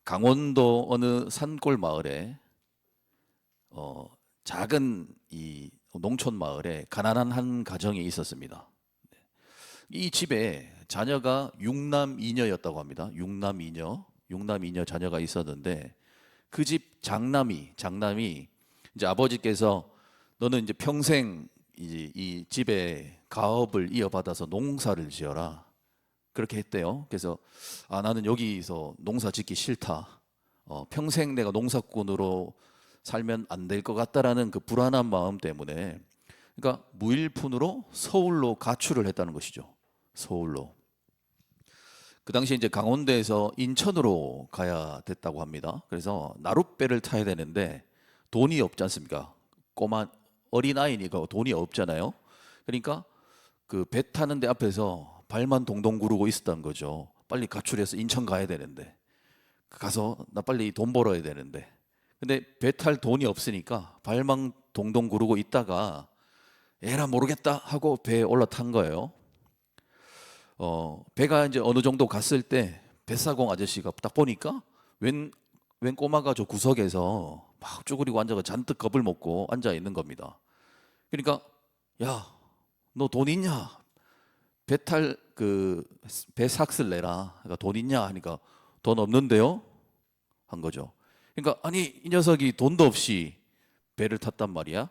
강원도 어느 산골 마을에 어, 작은 이 농촌 마을에 가난한 한 가정이 있었습니다. 이 집에 자녀가 육남 이녀였다고 합니다. 육남 이녀 자녀가 있었는데 그 집 장남이 이제 아버지께서 너는 이제 평생 이제 이 집에 가업을 이어받아서 농사를 지어라. 그렇게 했대요. 그래서 나는 여기서 농사 짓기 싫다. 평생 내가 농사꾼으로 살면 안 될 것 같다라는 그 불안한 마음 때문에 그러니까 무일푼으로 서울로 가출을 했다는 것이죠. 서울로. 그 당시에 이제 강원도에서 인천으로 가야 됐다고 합니다. 그래서 나룻배를 타야 되는데 돈이 없지 않습니까? 꼬마 어린아이니까 돈이 없잖아요. 그러니까 그 배 타는데 앞에서 발만 동동 구르고 있었던 거죠. 빨리 가출해서 인천 가야 되는데 가서 나 빨리 돈 벌어야 되는데 근데 배 탈 돈이 없으니까 발만 동동 구르고 있다가 에라 모르겠다 하고 배에 올라탄 거예요. 배가 이제 어느 정도 갔을 때 뱃사공 아저씨가 딱 보니까 웬 꼬마가 저 구석에서 막 쭈그리고 앉아서 잔뜩 겁을 먹고 앉아 있는 겁니다. 그러니까 야, 너 돈 있냐? 배탈 그 배 삭슬 내라. 그러니까 돈 있냐 하니까 돈 없는데요? 한 거죠. 그러니까 아니 이 녀석이 돈도 없이 배를 탔단 말이야.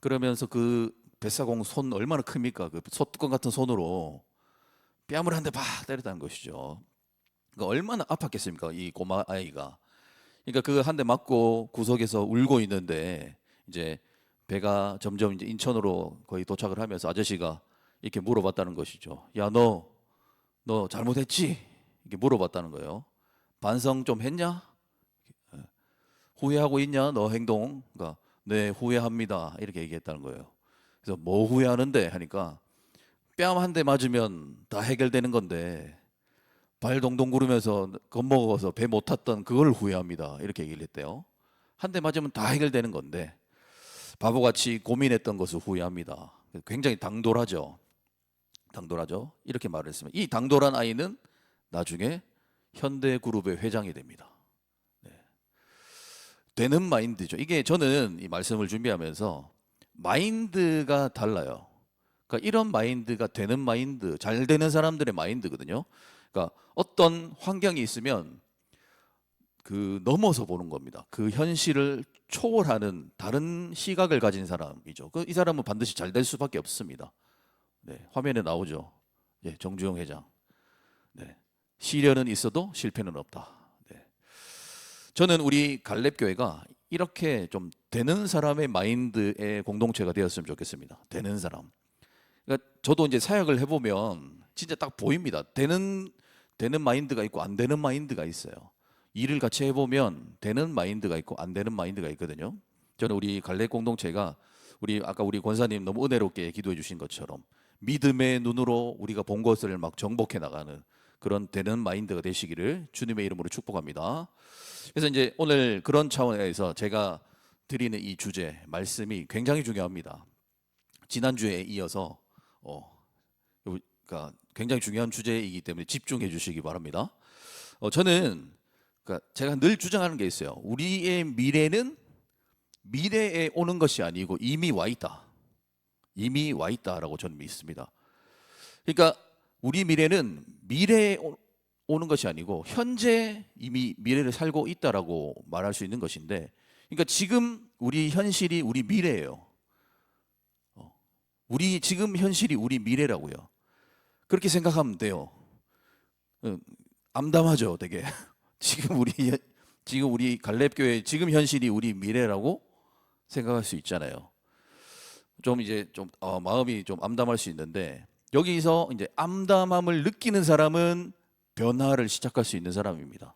그러면서 그 뱃사공 손 얼마나 큽니까? 그 소뚜껑 같은 손으로 뺨을 한 대 팍 때렸다는 것이죠. 그러니까 얼마나 아팠겠습니까? 이 꼬마 아이가. 그러니까 그 한 대 맞고 구석에서 울고 있는데 이제 배가 점점 이제 인천으로 거의 도착을 하면서 아저씨가 이렇게 물어봤다는 것이죠. 야, 너 잘못했지? 이렇게 물어봤다는 거예요. 반성 좀 했냐? 후회하고 있냐? 너 행동. 그러니까 네, 후회합니다. 이렇게 얘기했다는 거예요. 그래서 뭐 후회하는데 하니까 뺨 한 대 맞으면 다 해결되는 건데 발 동동 구르면서 겁먹어서 배 못 탔던 그걸 후회합니다. 이렇게 얘기를 했대요. 한 대 맞으면 다 해결되는 건데 바보같이 고민했던 것을 후회합니다. 굉장히 당돌하죠. 당돌하죠. 이렇게 말을 했습니다. 이 당돌한 아이는 나중에 현대그룹의 회장이 됩니다. 네. 되는 마인드죠. 이게 저는 이 말씀을 준비하면서 마인드가 달라요. 그러니까 이런 마인드가 되는 마인드, 잘 되는 사람들의 마인드거든요. 그러니까 어떤 환경이 있으면 그 넘어서 보는 겁니다. 그 현실을 초월하는 다른 시각을 가진 사람이죠. 이 사람은 반드시 잘 될 수밖에 없습니다. 네, 화면에 나오죠. 예, 정주영 회장. 네, 시련은 있어도 실패는 없다. 네. 저는 우리 갈렙교회가 이렇게 좀 되는 사람의 마인드의 공동체가 되었으면 좋겠습니다. 되는 사람. 그러니까 저도 이제 사역을 해보면 진짜 딱 보입니다. 되는 마인드가 있고 안 되는 마인드가 있어요. 일을 같이 해보면 되는 마인드가 있고 안 되는 마인드가 있거든요. 저는 우리 갈렙 공동체가 아까 우리 권사님 너무 은혜롭게 기도해 주신 것처럼 믿음의 눈으로 우리가 본 것을 막 정복해 나가는 그런 되는 마인드가 되시기를 주님의 이름으로 축복합니다. 그래서 이제 오늘 그런 차원에서 제가 드리는 이 주제 말씀이 굉장히 중요합니다. 지난주에 이어서 그러니까 굉장히 중요한 주제이기 때문에 집중해 주시기 바랍니다. 저는 그러니까 제가 늘 주장하는 게 있어요. 우리의 미래는 미래에 오는 것이 아니고 이미 와 있다. 이미 와 있다라고 저는 믿습니다. 그러니까 우리 미래는 미래에 오는 것이 아니고 현재 이미 미래를 살고 있다라고 말할 수 있는 것인데, 그러니까 지금 우리 현실이 우리 미래예요. 우리 지금 현실이 우리 미래라고요. 그렇게 생각하면 돼요. 암담하죠, 되게. 지금 우리 지금 우리 갈렙교회 지금 현실이 우리 미래라고 생각할 수 있잖아요. 좀 이제 좀 마음이 좀 암담할 수 있는데 여기서 이제 암담함을 느끼는 사람은 변화를 시작할 수 있는 사람입니다.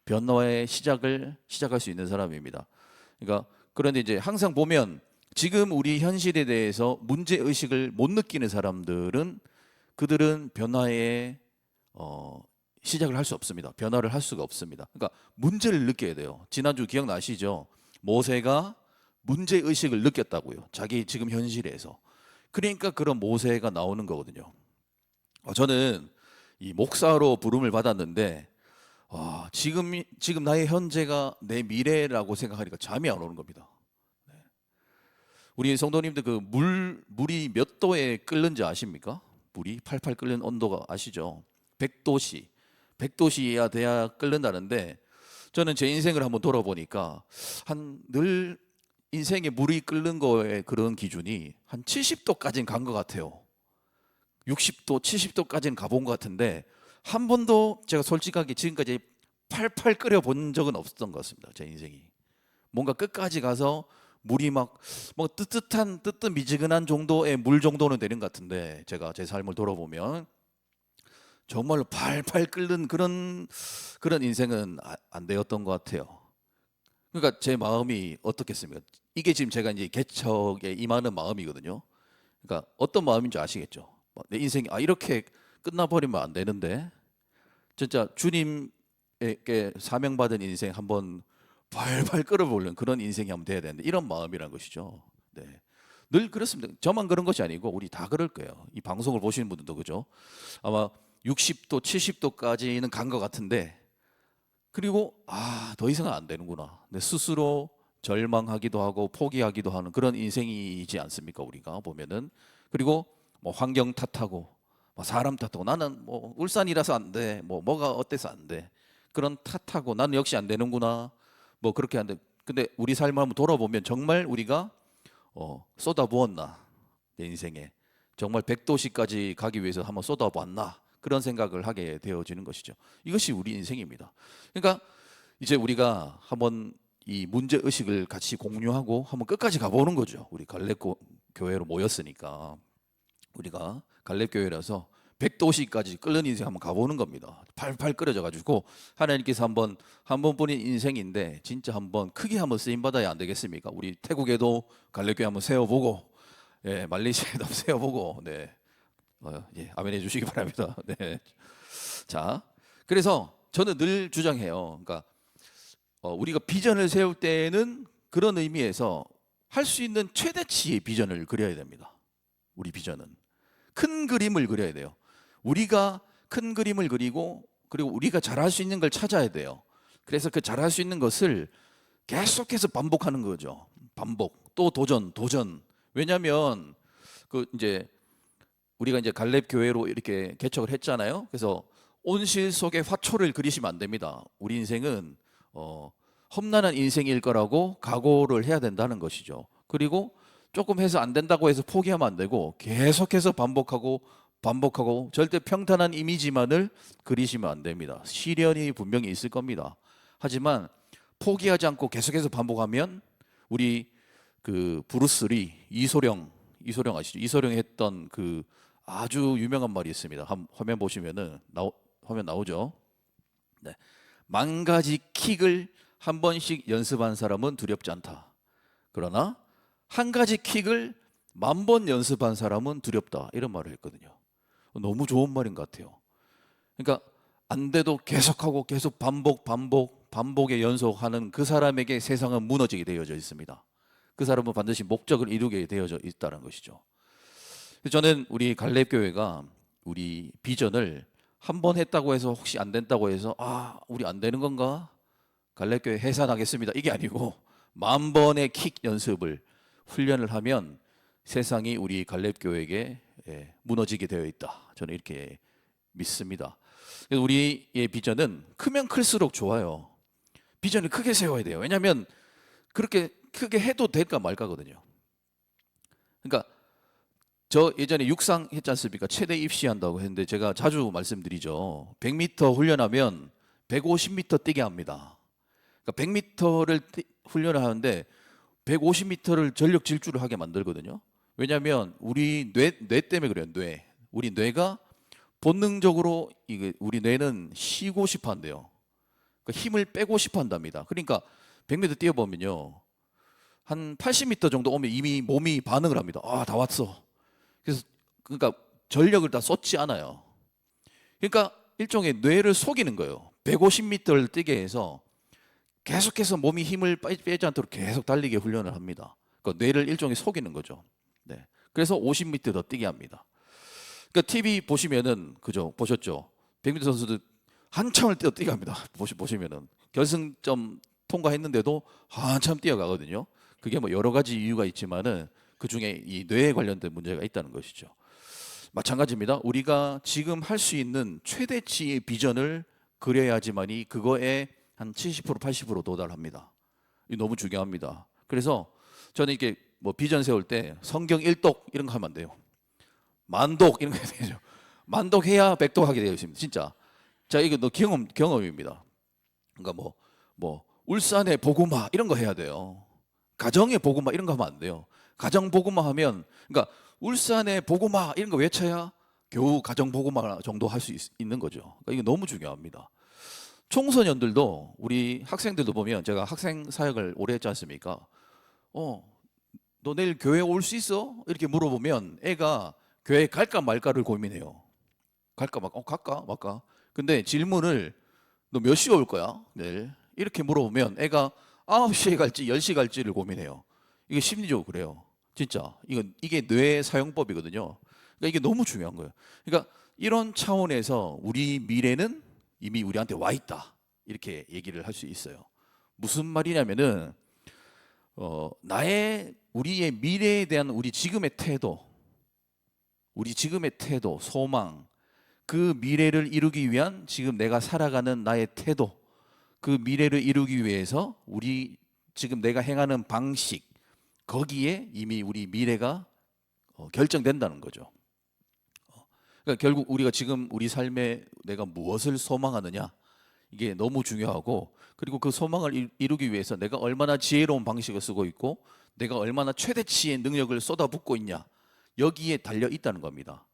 변화의 시작할 수 있는 사람입니다. 그러니까 그런데 이제 항상 보면 지금 우리 현실에 대해서 문제 의식을 못 느끼는 사람들은 그들은 변화의 시작을 할 수 없습니다. 변화를 할 수가 없습니다. 그러니까 문제를 느껴야 돼요. 지난주 기억나시죠? 모세가 문제 의식을 느꼈다고요. 자기 지금 현실에서. 그러니까 그런 모세가 나오는 거거든요. 저는 이 목사로 부름을 받았는데 지금 나의 현재가 내 미래라고 생각하니까 잠이 안 오는 겁니다. 우리 성도님들 그 물이 몇 도에 끓는지 아십니까? 물이 팔팔 끓는 온도가 아시죠? 100도씨. 100도씨야 돼야 끓는다는데 저는 제 인생을 한번 돌아보니까 늘 인생에 물이 끓는 거에 그런 기준이 한 70도까지는 간 것 같아요. 60도, 70도까지는 가본 것 같은데 한 번도 제가 솔직하게 지금까지 팔팔 끓여 본 적은 없었던 것 같습니다. 제 인생이. 뭔가 끝까지 가서 물이 막 뭐 뜨뜻미지근한 정도의 물 정도는 되는 것 같은데 제가 제 삶을 돌아보면 정말로 팔팔 끓는 그런 인생은 안 되었던 것 같아요. 그러니까 제 마음이 어떻겠습니까? 이게 지금 제가 이제 개척에 임하는 마음이거든요. 그러니까 어떤 마음인지 아시겠죠? 내 인생이 이렇게 끝나버리면 안 되는데 진짜 주님에게 사명받은 인생 한번 발발 끌어보려는 그런 인생이 한번 돼야 되는데 이런 마음이란 것이죠. 네. 늘 그렇습니다. 저만 그런 것이 아니고 우리 다 그럴 거예요. 이 방송을 보시는 분들도 그죠? 아마 60도, 70도까지는 간 것 같은데 그리고 더 이상은 안 되는구나. 내 스스로 절망하기도 하고 포기하기도 하는 그런 인생이지 않습니까? 우리가 보면은 그리고 뭐 환경 탓하고 뭐 사람 탓하고 나는 뭐 울산이라서 안 돼. 뭐가 어때서 안 돼. 그런 탓하고 나는 역시 안 되는구나. 뭐 그렇게 안 돼. 근데 우리 삶을 한번 돌아보면 정말 우리가 쏟아부었나 내 인생에 정말 100도씨까지 가기 위해서 한번 쏟아부었나 그런 생각을 하게 되어지는 것이죠. 이것이 우리 인생입니다. 그러니까 이제 우리가 한번 이 문제 의식을 같이 공유하고 한번 끝까지 가보는 거죠. 우리 갈렙 교회로 모였으니까 우리가 갈렙 교회라서 100도시까지 끓는 인생 한번 가보는 겁니다. 팔팔 끓여져 가지고 하나님께서 한 번뿐인 인생인데 진짜 한번 크게 한번 쓰임 받아야 안 되겠습니까? 우리 태국에도 갈렙 교회 한번 세워보고, 말레이시아에도 한번 세워보고, 아멘해 주시기 바랍니다. 네. 자, 그래서 저는 늘 주장해요. 그러니까 우리가 비전을 세울 때는 그런 의미에서 할 수 있는 최대치의 비전을 그려야 됩니다. 우리 비전은 큰 그림을 그려야 돼요. 우리가 큰 그림을 그리고 우리가 잘할 수 있는 걸 찾아야 돼요. 그래서 그 잘할 수 있는 것을 계속해서 반복하는 거죠. 반복, 또 도전. 왜냐하면 이제 우리가 이제 갈렙 교회로 이렇게 개척을 했잖아요. 그래서 온실 속에 화초를 그리시면 안 됩니다. 우리 인생은 험난한 인생일 거라고 각오를 해야 된다는 것이죠. 그리고 조금 해서 안 된다고 해서 포기하면 안 되고 계속해서 반복하고 절대 평탄한 이미지만을 그리시면 안 됩니다. 시련이 분명히 있을 겁니다. 하지만 포기하지 않고 계속해서 반복하면 우리 그 브루스 리 이소룡 아시죠? 이소룡이 했던 그 아주 유명한 말이 있습니다. 화면 보시면은 화면 나오죠? 네. 만 가지 킥을 한 번씩 연습한 사람은 두렵지 않다. 그러나 한 가지 킥을 10,000번 연습한 사람은 두렵다. 이런 말을 했거든요. 너무 좋은 말인 것 같아요. 그러니까 안 돼도 계속하고 계속 반복의 연속하는 그 사람에게 세상은 무너지게 되어져 있습니다. 그 사람은 반드시 목적을 이루게 되어져 있다는 것이죠. 저는 우리 갈렙 교회가 우리 비전을 한 번 했다고 해서 혹시 안 된다고 해서 우리 안 되는 건가? 갈렙 교회 해산하겠습니다. 이게 아니고 10,000번의 킥 연습을 훈련을 하면 세상이 우리 갈렙 교회에게 무너지게 되어 있다. 저는 이렇게 믿습니다. 그래서 우리의 비전은 크면 클수록 좋아요. 비전을 크게 세워야 돼요. 왜냐하면 그렇게 크게 해도 될까 말까거든요. 그러니까 저 예전에 육상 했지 않습니까? 최대 입시한다고 했는데 제가 자주 말씀드리죠. 100m 훈련하면 150m 뛰게 합니다. 그러니까 100m를 훈련을 하는데 150m를 전력 질주를 하게 만들거든요. 왜냐하면 우리 뇌 때문에 그래요. 우리 뇌가 본능적으로 우리 뇌는 쉬고 싶어 한대요. 그러니까 힘을 빼고 싶어 한답니다. 그러니까 100m 뛰어보면요. 한 80m 정도 오면 이미 몸이 반응을 합니다. 다 왔어. 그러니까 전력을 다 쏟지 않아요. 그러니까 일종의 뇌를 속이는 거예요. 150m를 뛰게 해서 계속해서 몸이 힘을 빼지 않도록 계속 달리게 훈련을 합니다. 그러니까 뇌를 일종의 속이는 거죠. 네. 그래서 50m 더 뛰게 합니다. 그러니까 TV 보시면은 그죠? 보셨죠? 100m 선수들 한참을 뛰어갑니다. 보시면은 결승점 통과했는데도 한참 뛰어가거든요. 그게 뭐 여러 가지 이유가 있지만은 그 중에 이 뇌에 관련된 문제가 있다는 것이죠. 마찬가지입니다. 우리가 지금 할 수 있는 최대치의 비전을 그려야지만이 그거에 한 70% 80% 도달합니다. 이 너무 중요합니다. 그래서 저는 이렇게 뭐 비전 세울 때 성경 1독 이런 거 하면 안 돼요. 만독 이런 거 해야 되죠. 만독해야 백독하게 되어 있습니다. 진짜. 자, 이거 너 경험입니다. 그러니까 뭐 울산의 복음화 이런 거 해야 돼요. 가정의 복음화 이런 거 하면 안 돼요. 가정 복음화 하면 그러니까 울산의 복음화 이런 거 외쳐야 겨우 가정 복음화 정도 할 수 있는 거죠. 그러니까 이거 너무 중요합니다. 청소년들도 우리 학생들도 보면 제가 학생 사역을 오래 했지 않습니까? 너 내일 교회 올 수 있어? 이렇게 물어보면 애가 교회 갈까 말까를 고민해요. 갈까 말까? 갈까 말까? 근데 질문을 너 몇 시에 올 거야? 내일? 이렇게 물어보면 애가 9시에 갈지 10시 갈지를 고민해요. 이게 심리적으로 그래요. 진짜. 이게 뇌 사용법이거든요. 그러니까 이게 너무 중요한 거예요. 그러니까 이런 차원에서 우리 미래는 이미 우리한테 와 있다. 이렇게 얘기를 할 수 있어요. 무슨 말이냐면은 우리의 미래에 대한 우리 지금의 태도, 소망, 그 미래를 이루기 위한 지금 내가 살아가는 나의 태도, 그 미래를 이루기 위해서 지금 내가 행하는 방식, 거기에 이미 우리 미래가 결정된다는 거죠. 그러니까 결국 우리가 지금 우리 삶에 내가 무엇을 소망하느냐, 이게 너무 중요하고, 그리고 그 소망을 이루기 위해서 내가 얼마나 지혜로운 방식을 쓰고 있고 내가 얼마나 최대치의 능력을 쏟아붓고 있냐, 여기에 달려 있다는 겁니다.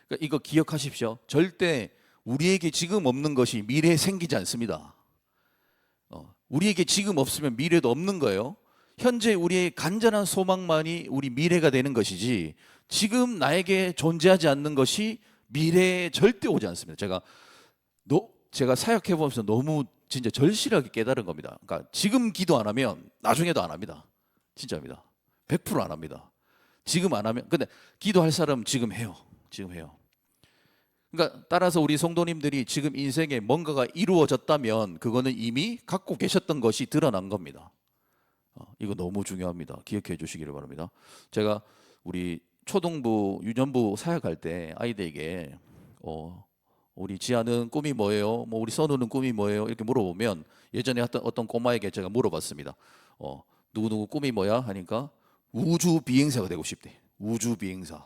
그러니까 이거 기억하십시오. 절대 우리에게 지금 없는 것이 미래에 생기지 않습니다. 우리에게 지금 없으면 미래도 없는 거예요. 현재 우리의 간절한 소망만이 우리 미래가 되는 것이지, 지금 나에게 존재하지 않는 것이 미래에 절대 오지 않습니다. 제가 사역해 보면서 너무 진짜 절실하게 깨달은 겁니다. 그러니까 지금 기도 안 하면 나중에도 안 합니다. 진짜입니다. 100%안 합니다. 지금 안 하면, 근데 기도할 사람은 지금 해요. 지금 해요. 그러니까 따라서 우리 성도님들이 지금 인생에 뭔가가 이루어졌다면 그거는 이미 갖고 계셨던 것이 드러난 겁니다. 이거 너무 중요합니다. 기억해 주시기를 바랍니다. 제가 우리 초등부, 유년부 사역할 때 아이들에게 우리 지아는 꿈이 뭐예요? 뭐 우리 선우는 꿈이 뭐예요? 이렇게 물어보면, 예전에 어떤 꼬마에게 제가 물어봤습니다. 누구누구 꿈이 뭐야? 하니까 우주 비행사가 되고 싶대. 우주 비행사.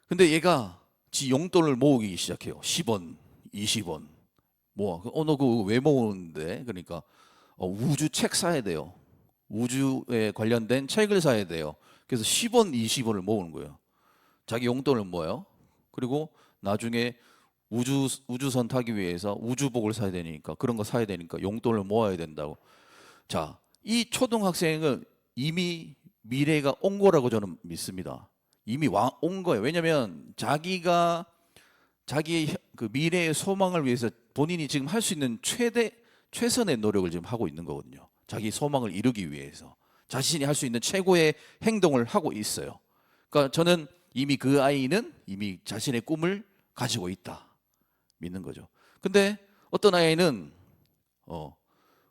근데 얘가 지 용돈을 모으기 시작해요. 10원, 20원. 너 그거 왜 모으는데? 그러니까 우주 책 사야 돼요. 우주에 관련된 책을 사야 돼요. 그래서 10원, 20원을 모으는 거예요. 자기 용돈을 모아요. 그리고 나중에 우주선 타기 위해서 우주복을 사야 되니까, 그런 거 사야 되니까 용돈을 모아야 된다고. 자, 이 초등학생은 이미 미래가 온 거라고 저는 믿습니다. 이미 온 거예요. 왜냐하면 자기의 그 미래의 소망을 위해서 본인이 지금 할 수 있는 최선의 노력을 지금 하고 있는 거거든요. 자기 소망을 이루기 위해서 자신이 할 수 있는 최고의 행동을 하고 있어요. 그러니까 저는 이미 그 아이는 이미 자신의 꿈을 가지고 있다 믿는 거죠. 근데 어떤 아이는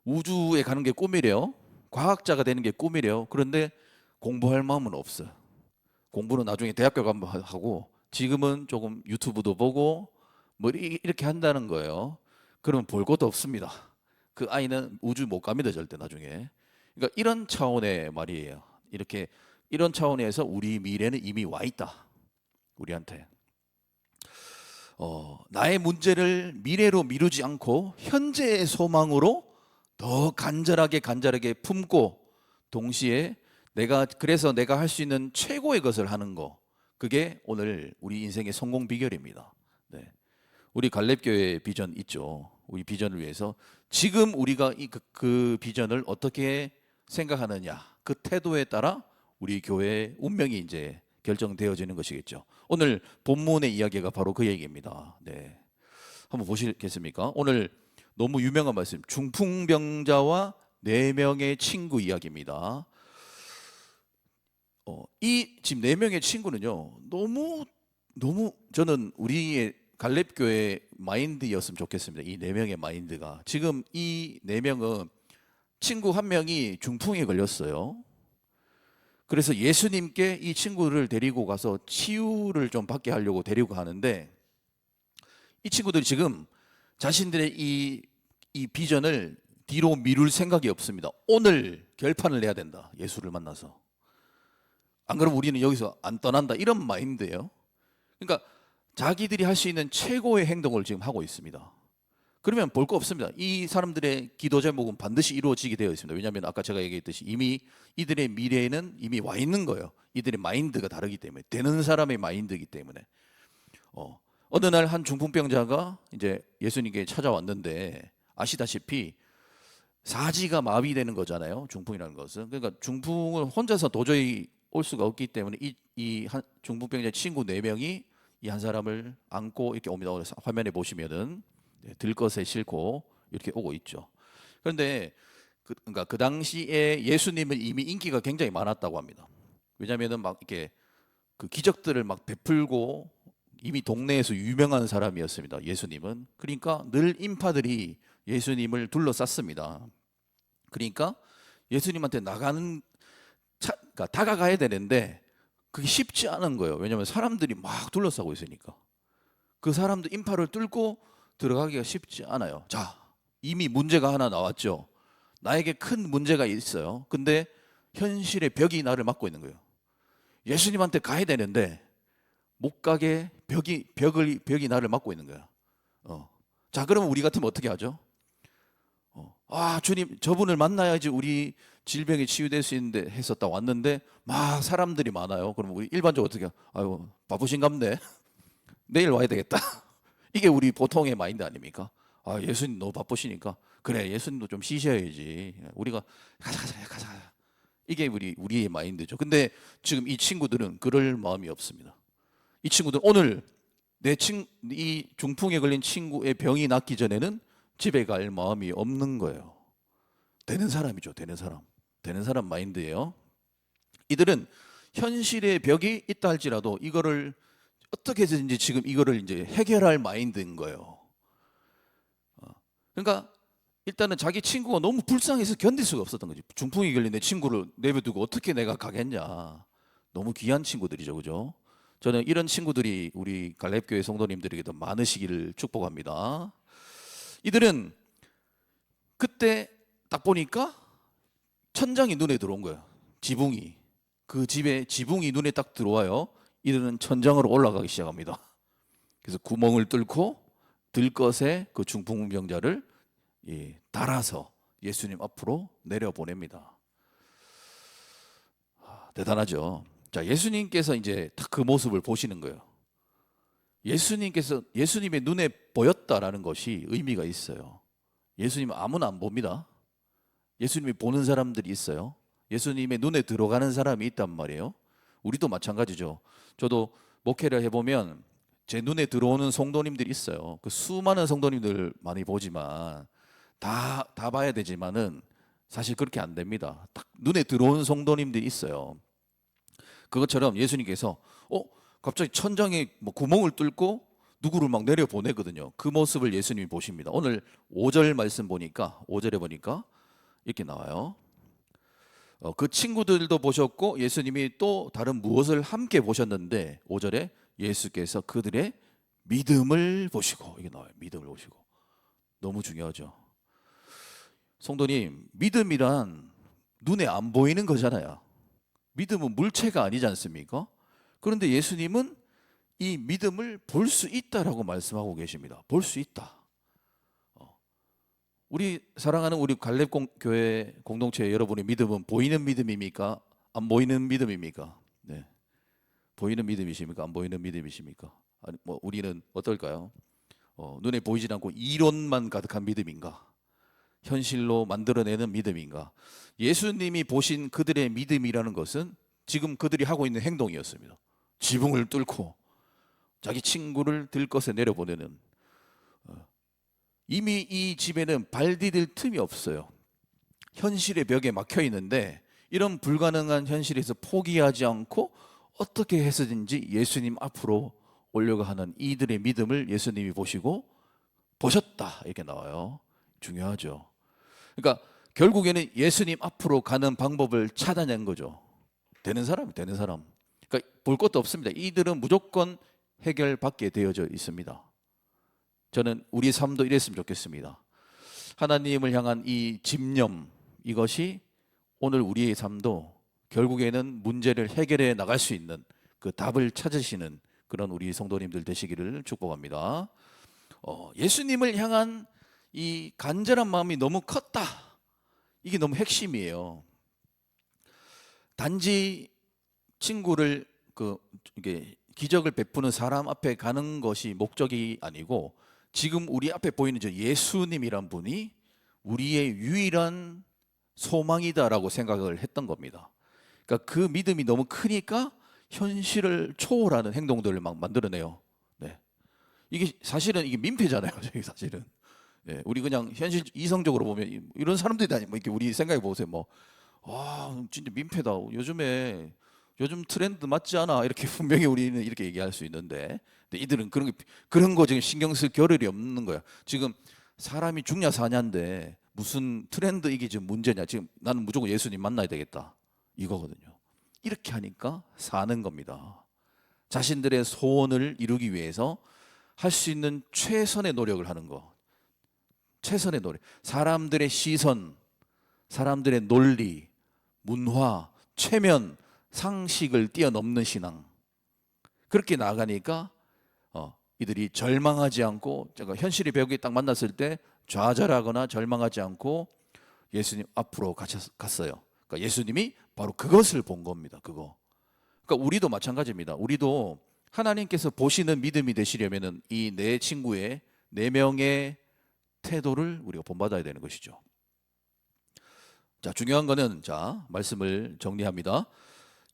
우주에 가는 게 꿈이래요. 과학자가 되는 게 꿈이래요. 그런데 공부할 마음은 없어요. 공부는 나중에 대학교 가면 하고, 지금은 조금 유튜브도 보고 뭐 이렇게 한다는 거예요. 그러면 볼 것도 없습니다. 그 아이는 우주 못 갑니다, 절대 나중에. 그러니까 이런 차원의 말이에요. 이런 차원에서 우리 미래는 이미 와 있다. 우리한테. 나의 문제를 미래로 미루지 않고 현재의 소망으로 더 간절하게 품고, 동시에 그래서 내가 할 수 있는 최고의 것을 하는 거, 그게 오늘 우리 인생의 성공 비결입니다. 네. 우리 갈렙교회 비전 있죠. 우리 비전을 위해서 지금 우리가 그 비전을 어떻게 생각하느냐, 그 태도에 따라 우리 교회의 운명이 이제 결정되어지는 것이겠죠. 오늘 본문의 이야기가 바로 그 얘기입니다. 네. 한번 보시겠습니까? 오늘 너무 유명한 말씀, 중풍병자와 4명의 친구 이야기입니다. 이 지금 4명의 친구는요, 너무 저는 우리의 갈렙교회 마인드였으면 좋겠습니다. 이 네 명의 마인드가. 지금 이 네 명은 친구 한 명이 중풍에 걸렸어요. 그래서 예수님께 이 친구를 데리고 가서 치유를 좀 받게 하려고 데리고 가는데, 이 친구들이 지금 자신들의 이 비전을 뒤로 미룰 생각이 없습니다. 오늘 결판을 내야 된다. 예수를 만나서. 안 그러면 우리는 여기서 안 떠난다. 이런 마인드예요. 그러니까 자기들이 할 수 있는 최고의 행동을 지금 하고 있습니다. 그러면 볼 거 없습니다. 이 사람들의 기도 제목은 반드시 이루어지게 되어 있습니다. 왜냐하면 아까 제가 얘기했듯이 이미 이들의 미래에는 이미 와 있는 거예요. 이들의 마인드가 다르기 때문에, 되는 사람의 마인드이기 때문에. 어느 날 한 중풍병자가 이제 예수님께 찾아왔는데, 아시다시피 사지가 마비되는 거잖아요. 중풍이라는 것은. 그러니까 중풍을 혼자서 도저히 올 수가 없기 때문에 이 한 중풍병자 친구 네 명이 이 한 사람을 안고 이렇게 옵니다. 그래서 화면에 보시면은 들것에 싣고 이렇게 오고 있죠. 그런데 그러니까 그 당시에 예수님은 이미 인기가 굉장히 많았다고 합니다. 왜냐하면은 막 이렇게 그 기적들을 막 베풀고 이미 동네에서 유명한 사람이었습니다. 예수님은. 그러니까 늘 인파들이 예수님을 둘러쌌습니다. 그러니까 예수님한테 그러니까 다가가야 되는데 그게 쉽지 않은 거예요. 왜냐하면 사람들이 막 둘러싸고 있으니까. 그 사람들 인파를 뚫고 들어가기가 쉽지 않아요. 자, 이미 문제가 하나 나왔죠. 나에게 큰 문제가 있어요. 근데 현실의 벽이 나를 막고 있는 거예요. 예수님한테 가야 되는데 못 가게 벽이 나를 막고 있는 거야. 자, 그러면 우리 같으면 어떻게 하죠? 주님, 저분을 만나야지 우리 질병이 치유될 수 있는데 해서 딱 왔는데 막 사람들이 많아요. 그럼 우리 일반적으로 어떻게? 아유, 바쁘신갑네. 내일 와야 되겠다. 이게 우리 보통의 마인드 아닙니까? 예수님 너무 바쁘시니까 그래, 예수님도 좀 쉬셔야지. 우리가 가자. 이게 우리의 마인드죠. 근데 지금 이 친구들은 그럴 마음이 없습니다. 이 친구들은 오늘 이 중풍에 걸린 친구의 병이 낫기 전에는 집에 갈 마음이 없는 거예요. 되는 사람이죠. 되는 사람 마인드예요. 이들은 현실의 벽이 있다 할지라도 이거를 어떻게 해서든지 지금 이거를 이제 해결할 마인드인 거예요. 그러니까 일단은 자기 친구가 너무 불쌍해서 견딜 수가 없었던 거지. 중풍이 걸린 내 친구를 내버두고 어떻게 내가 가겠냐. 너무 귀한 친구들이죠, 그죠? 저는 이런 친구들이 우리 갈렙교회 성도님들에게도 많으시기를 축복합니다. 이들은 그때 딱 보니까 천장이 눈에 들어온 거예요. 지붕이. 그 집에 지붕이 눈에 딱 들어와요. 이들은 천장으로 올라가기 시작합니다. 그래서 구멍을 뚫고 들것에 그 중풍병자를 달아서 예수님 앞으로 내려보냅니다. 대단하죠. 자, 예수님께서 이제 딱 그 모습을 보시는 거예요. 예수님의 눈에 보였다라는 것이 의미가 있어요. 예수님은 아무나 안 봅니다. 예수님이 보는 사람들이 있어요. 예수님의 눈에 들어가는 사람이 있단 말이에요. 우리도 마찬가지죠. 저도 목회를 해보면 제 눈에 들어오는 성도님들이 있어요. 그 수많은 성도님들 많이 보지만 다 봐야 되지만은 사실 그렇게 안 됩니다. 딱 눈에 들어오는 성도님들이 있어요. 그것처럼 예수님께서 갑자기 천장에 뭐 구멍을 뚫고 누구를 막 내려 보내거든요. 그 모습을 예수님이 보십니다. 오늘 5절 말씀 보니까 5절에 보니까 이렇게 나와요. 그 친구들도 보셨고 예수님이 또 다른 무엇을 함께 보셨는데 5절에 예수께서 그들의 믿음을 보시고, 이게 나와요. 믿음을 보시고. 너무 중요하죠. 성도님, 믿음이란 눈에 안 보이는 거잖아요. 믿음은 물체가 아니지 않습니까? 그런데 예수님은 이 믿음을 볼 수 있다라고 말씀하고 계십니다. 볼 수 있다. 우리 사랑하는 우리 갈렙교회 공동체 여러분의 믿음은 보이는 믿음입니까? 안 보이는 믿음입니까? 네. 보이는 믿음이십니까? 안 보이는 믿음이십니까? 아니, 뭐 우리는 어떨까요? 눈에 보이지 않고 이론만 가득한 믿음인가? 현실로 만들어내는 믿음인가? 예수님이 보신 그들의 믿음이라는 것은 지금 그들이 하고 있는 행동이었습니다. 지붕을 뚫고 자기 친구를 들것에 내려보내는, 이미 이 집에는 발 디딜 틈이 없어요. 현실의 벽에 막혀 있는데 이런 불가능한 현실에서 포기하지 않고 어떻게 해서든지 예수님 앞으로 오려고 하는 이들의 믿음을 예수님이 보시고 보셨다 이렇게 나와요. 중요하죠. 그러니까 결국에는 예수님 앞으로 가는 방법을 찾아낸 거죠. 되는 사람이 되는 사람. 그러니까 볼 것도 없습니다. 이들은 무조건 해결받게 되어져 있습니다. 저는 우리 삶도 이랬으면 좋겠습니다. 하나님을 향한 이 집념, 이것이 오늘 우리의 삶도 결국에는 문제를 해결해 나갈 수 있는 그 답을 찾으시는 그런 우리 성도님들 되시기를 축복합니다. 예수님을 향한 이 간절한 마음이 너무 컸다. 이게 너무 핵심이에요. 단지 친구를 이게 기적을 베푸는 사람 앞에 가는 것이 목적이 아니고 지금 우리 앞에 보이는 저 예수님이란 분이 우리의 유일한 소망이다라고 생각을 했던 겁니다. 그러니까 그 믿음이 너무 크니까 현실을 초월하는 행동들을 막 만들어내요. 네. 이게 사실은 이게 민폐잖아요. 저희 사실은. 네. 우리 그냥 현실 이성적으로 보면 이런 사람들이 다니 뭐 이렇게 우리 생각해 보세요. 뭐, 와, 진짜 민폐다. 요즘 트렌드 맞지 않아? 이렇게 분명히 우리는 이렇게 얘기할 수 있는데, 근데 이들은 그런 거 지금 신경 쓸 겨를이 없는 거야. 지금 사람이 죽냐 사냐인데 무슨 트렌드 이게 지금 문제냐? 지금 나는 무조건 예수님 만나야 되겠다. 이거거든요. 이렇게 하니까 사는 겁니다. 자신들의 소원을 이루기 위해서 할 수 있는 최선의 노력을 하는 거. 최선의 노력. 사람들의 시선, 사람들의 논리, 문화, 체면, 상식을 뛰어넘는 신앙. 그렇게 나아가니까 이들이 절망하지 않고 제가 현실의 벽에 딱 만났을 때 좌절하거나 절망하지 않고 예수님 앞으로 갔어요. 그러니까 예수님이 바로 그것을 본 겁니다. 그거. 그러니까 우리도 마찬가지입니다. 우리도 하나님께서 보시는 믿음이 되시려면은 이 네 친구의 네 명의 태도를 우리가 본받아야 되는 것이죠. 자, 중요한 거는 자, 말씀을 정리합니다.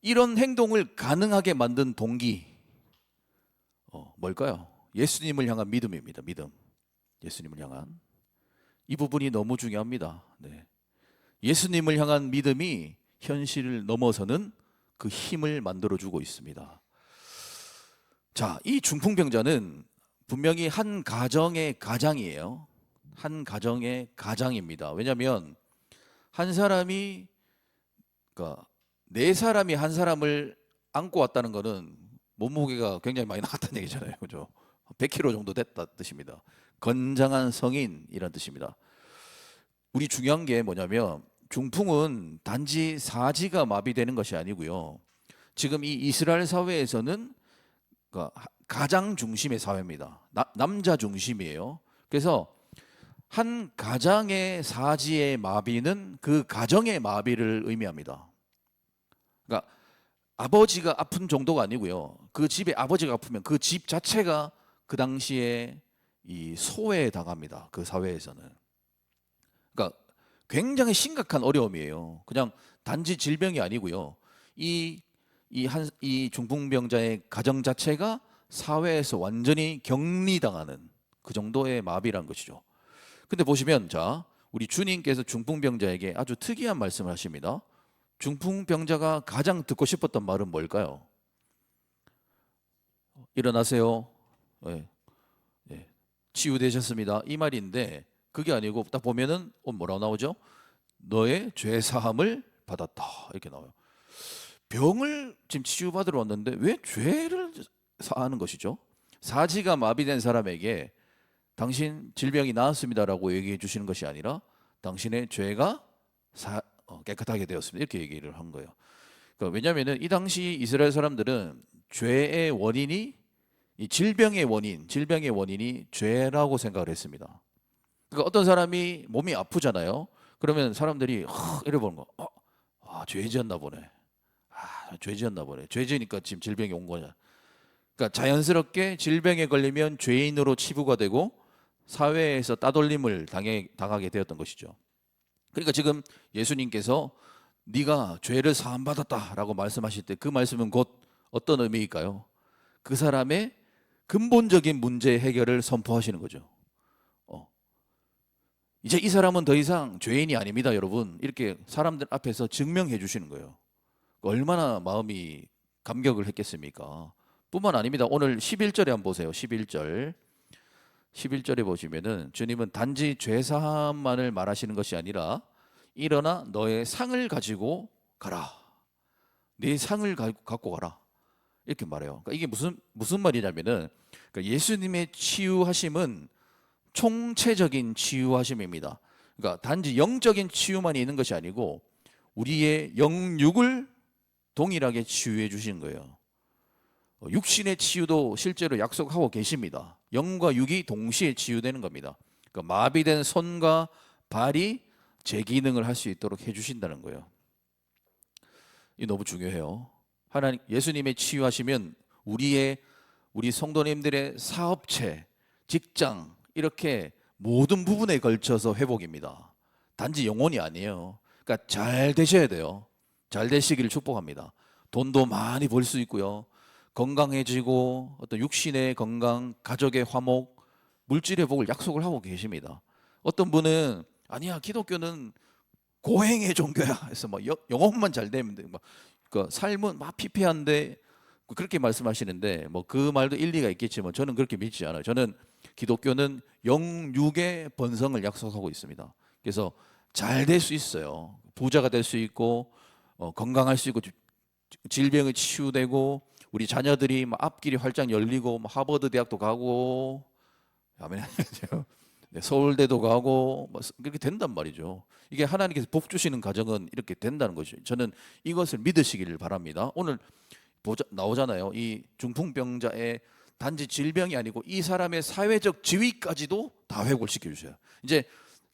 이런 행동을 가능하게 만든 동기 뭘까요? 예수님을 향한 믿음입니다. 믿음. 예수님을 향한 이 부분이 너무 중요합니다. 네. 예수님을 향한 믿음이 현실을 넘어서는 그 힘을 만들어주고 있습니다. 자, 이 중풍병자는 분명히 한 가정의 가장이에요. 한 가정의 가장입니다. 왜냐하면 한 사람이 그러니까 네 사람이 한 사람을 안고 왔다는 것은 몸무게가 굉장히 많이 나갔다는 얘기잖아요. 그죠? 100kg 정도 됐다 뜻입니다. 건장한 성인이란 뜻입니다. 우리 중요한 게 뭐냐면 중풍은 단지 사지가 마비되는 것이 아니고요. 지금 이 이스라엘 사회에서는 가장 중심의 사회입니다. 남자 중심이에요. 그래서 한 가장의 사지의 마비는 그 가정의 마비를 의미합니다. 그러니까 아버지가 아픈 정도가 아니고요. 그 집에 아버지가 아프면 그 집 자체가 그 당시에 이 소외에 당합니다. 그 사회에서는. 그러니까 굉장히 심각한 어려움이에요. 그냥 단지 질병이 아니고요. 이 중풍병자의 가정 자체가 사회에서 완전히 격리당하는 그 정도의 마비란 것이죠. 근데 보시면 자, 우리 주님께서 중풍병자에게 아주 특이한 말씀을 하십니다. 중풍병자가 가장 듣고 싶었던 말은 뭘까요? 일어나세요. 네. 네. 치유되셨습니다. 이 말인데 그게 아니고 딱 보면은 뭐라고 나오죠? 너의 죄 사함을 받았다 이렇게 나와요. 병을 지금 치유받으러 왔는데 왜 죄를 사하는 것이죠? 사지가 마비된 사람에게 당신 질병이 나았습니다라고 얘기해 주시는 것이 아니라 당신의 죄가 깨끗하게 되었습니다 이렇게 얘기를 한 거예요. 그러니까 왜냐하면 이 당시 이스라엘 사람들은 죄의 원인이 이 질병의 원인이 죄라고 생각을 했습니다. 그러니까 어떤 사람이 몸이 아프잖아요. 그러면 사람들이 이래 보는 거. 죄 지었나 보네. 죄 지었나 보네. 죄 지으니까 지금 질병이 온 거냐. 그러니까 자연스럽게 질병에 걸리면 죄인으로 치부가 되고 사회에서 따돌림을 당하게 되었던 것이죠. 그러니까 지금 예수님께서 네가 죄를 사함 받았다라고 말씀하실 때 그 말씀은 곧 어떤 의미일까요? 그 사람의 근본적인 문제 해결을 선포하시는 거죠. 이제 이 사람은 더 이상 죄인이 아닙니다, 여러분. 이렇게 사람들 앞에서 증명해 주시는 거예요. 얼마나 마음이 감격을 했겠습니까? 뿐만 아닙니다. 오늘 11절에 한번 보세요. 11절. 11절에 보시면은 주님은 단지 죄 사함만을 말하시는 것이 아니라 일어나 너의 상을 가지고 가라. 네 상을 갖고 가라. 이렇게 말해요. 그러니까 이게 무슨 말이냐면은 그러니까 예수님의 치유하심은 총체적인 치유하심입니다. 그러니까 단지 영적인 치유만 있는 것이 아니고 우리의 영육을 동일하게 치유해 주시는 거예요. 육신의 치유도 실제로 약속하고 계십니다. 영과 육이 동시에 치유되는 겁니다. 그러니까 마비된 손과 발이 재기능을 할 수 있도록 해주신다는 거예요. 이 너무 중요해요. 하나님 예수님의 치유하시면 우리 성도님들의 사업체, 직장 이렇게 모든 부분에 걸쳐서 회복입니다. 단지 영혼이 아니에요. 그러니까 잘 되셔야 돼요. 잘 되시기를 축복합니다. 돈도 많이 벌 수 있고요. 건강해지고 어떤 육신의 건강, 가족의 화목, 물질의 복을 약속을 하고 계십니다. 어떤 분은 아니야 기독교는 고행의 종교야 해서 막 영혼만 잘 되면 돼. 막 그 삶은 막 피폐한데 그렇게 말씀하시는데 뭐 그 말도 일리가 있겠지만 저는 그렇게 믿지 않아요. 저는 기독교는 영육의 번성을 약속하고 있습니다. 그래서 잘 될 수 있어요. 부자가 될 수 있고 건강할 수 있고 질병이 치유되고 우리 자녀들이 막 앞길이 활짝 열리고 막 하버드 대학도 가고 아멘. 네, 서울대도 가고 뭐 그렇게 된단 말이죠. 이게 하나님께서 복 주시는 가정은 이렇게 된다는 것이죠. 저는 이것을 믿으시기를 바랍니다. 오늘 나오잖아요. 이 중풍병자의 단지 질병이 아니고 이 사람의 사회적 지위까지도 다 회복을 시켜주셔요. 이제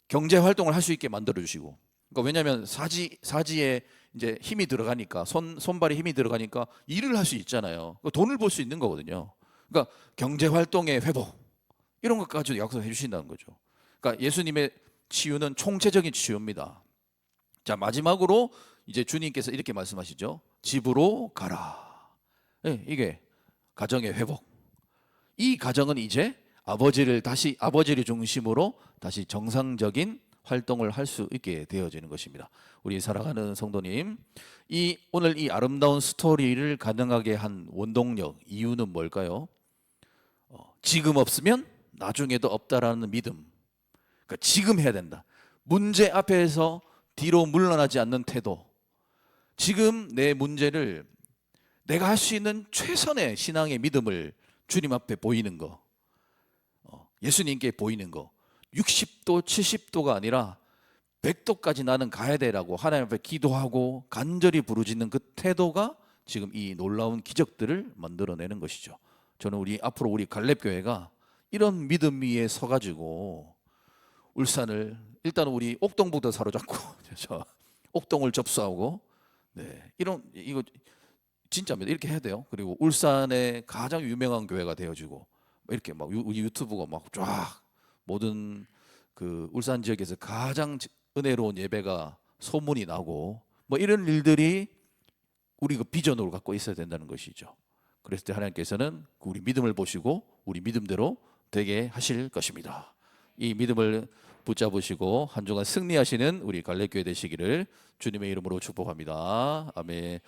경제 활동을 할 수 있게 만들어 주시고. 그러니까 왜냐하면 사지에 이제 힘이 들어가니까 손발에 힘이 들어가니까 일을 할 수 있잖아요. 돈을 벌 수 있는 거거든요. 그러니까 경제 활동의 회복 이런 것까지도 약속해 주신다는 거죠. 그러니까 예수님의 치유는 총체적인 치유입니다. 자 마지막으로 이제 주님께서 이렇게 말씀하시죠. 집으로 가라. 네, 이게 가정의 회복. 이 가정은 이제 아버지를 중심으로 다시 정상적인 활동을 할 수 있게 되어지는 것입니다. 우리 사랑하는 성도님, 오늘 이 아름다운 스토리를 가능하게 한 원동력, 이유는 뭘까요? 지금 없으면 나중에도 없다라는 믿음. 그러니까 지금 해야 된다. 문제 앞에서 뒤로 물러나지 않는 태도. 지금 내 문제를 내가 할 수 있는 최선의 신앙의 믿음을 주님 앞에 보이는 거. 예수님께 보이는 거. 60도, 70도가 아니라 100도까지 나는 가야 되라고 하나님 앞에 기도하고 간절히 부르짖는 그 태도가 지금 이 놀라운 기적들을 만들어내는 것이죠. 저는 앞으로 우리 갈렙교회가 이런 믿음 위에 서가지고 울산을 일단 우리 옥동부터 사로잡고 옥동을 접수하고 이거 진짜입니다. 이렇게 해야 돼요. 그리고 울산의 가장 유명한 교회가 되어지고 이렇게 막 우리 유튜브가 막 쫙 모든 그 울산 지역에서 가장 은혜로운 예배가 소문이 나고 뭐 이런 일들이 우리 그 비전으로 갖고 있어야 된다는 것이죠. 그랬을 때 하나님께서는 우리 믿음을 보시고 우리 믿음대로 되게 하실 것입니다. 이 믿음을 붙잡으시고 한 주간 승리하시는 우리 갈렙교회 되시기를 주님의 이름으로 축복합니다. 아멘.